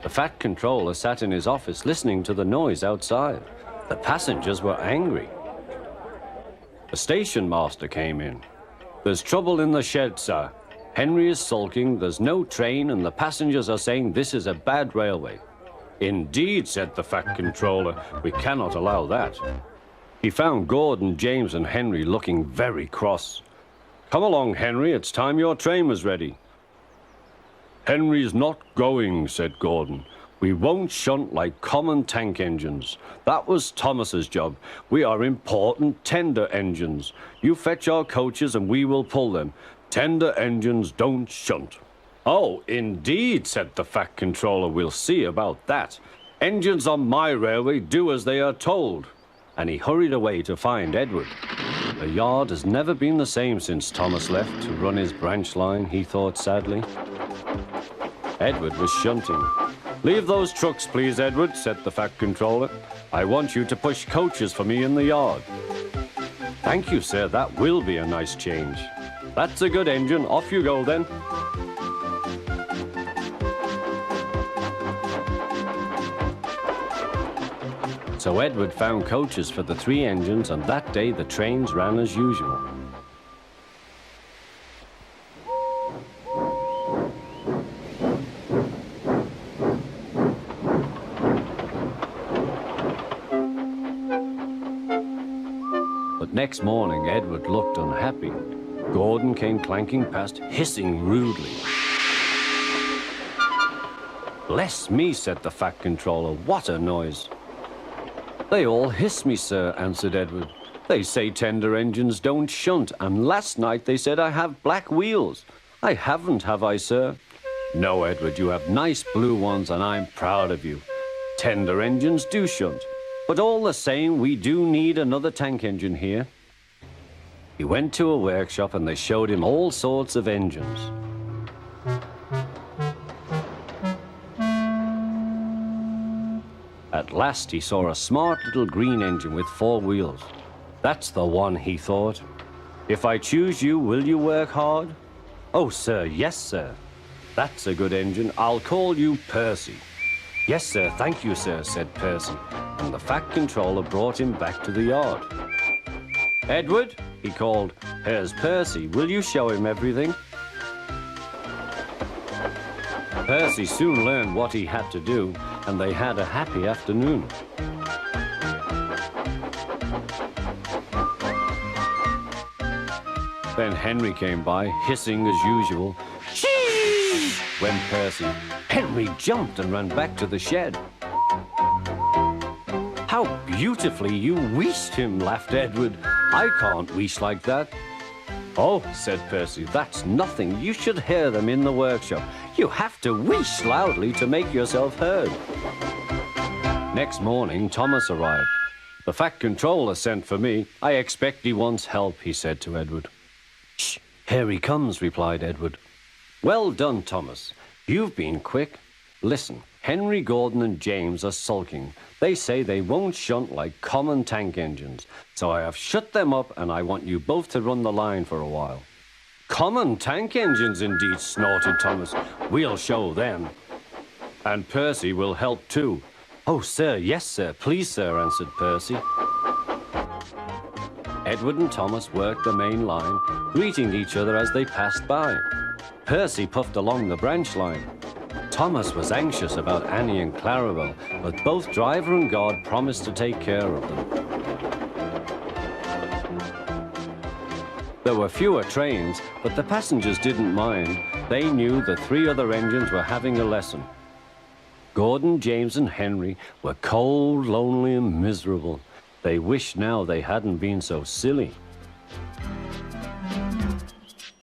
The fat controller sat in his office listening to the noise outside. The passengers were angry. The station master came in. "There's trouble in the shed, sir. Henry is sulking, there's no train, and the passengers are saying this is a bad railway." "Indeed," said the fat controller, "we cannot allow that." He found Gordon, James, and Henry looking very cross. "Come along, Henry, it's time your train was ready." "Henry's not going," said Gordon. "We won't shunt like common tank engines. That was Thomas's job. We are important tender engines. You fetch our coaches and we will pull them. Tender engines don't shunt." "Oh, indeed," said the fat controller. "We'll see about that. Engines on my railway do as they are told." And he hurried away to find Edward. The yard has never been the same since Thomas left to run his branch line, he thought sadly. Edward was shunting. "Leave those trucks, please, Edward," said the fat controller. "I want you to push coaches for me in the yard." "Thank you, sir, that will be a nice change." "That's a good engine, off you go then." So Edward found coaches for the 3 engines, and that day the trains ran as usual. But next morning, Edward looked unhappy. Gordon came clanking past, hissing rudely. "Bless me," said the fat controller, "what a noise." "They all hiss me, sir," answered Edward. "They say tender engines don't shunt, and last night they said I have black wheels. I haven't, have I, sir?" "No, Edward, you have nice blue ones, and I'm proud of you. Tender engines do shunt, but all the same, we do need another tank engine here." He went to a workshop, and they showed him all sorts of engines. At last he saw a smart little green engine with 4 wheels. "That's the one," he thought. "If I choose you, will you work hard?" "Oh, sir, yes, sir." "That's a good engine. I'll call you Percy." "Yes, sir, thank you, sir," said Percy, and the fat controller brought him back to the yard. "Edward," he called, "here's Percy. Will you show him everything?" Percy soon learned what he had to do, and they had a happy afternoon. Then Henry came by, hissing as usual. "Shee!" went Percy. Henry jumped and ran back to the shed. "How beautifully you wheeshed him," laughed Edward. "I can't wheesh like that." "Oh," said Percy, "that's nothing. You should hear them in the workshop. You have to wheesh loudly to make yourself heard." Next morning, Thomas arrived. "The fat controller sent for me. I expect he wants help," he said to Edward. "Shh, here he comes," replied Edward. "Well done, Thomas. You've been quick. Listen, Henry, Gordon, and James are sulking. They say they won't shunt like common tank engines. So I have shut them up, and I want you both to run the line for a while." "Common tank engines, indeed," snorted Thomas. "We'll show them. And Percy will help too." "Oh, sir, yes, sir. Please, sir," answered Percy. Edward and Thomas worked the main line, greeting each other as they passed by. Percy puffed along the branch line. Thomas was anxious about Annie and Clarabelle, but both driver and guard promised to take care of them. There were fewer trains, but the passengers didn't mind. They knew the 3 other engines were having a lesson. Gordon, James, and Henry were cold, lonely, and miserable. They wished now they hadn't been so silly.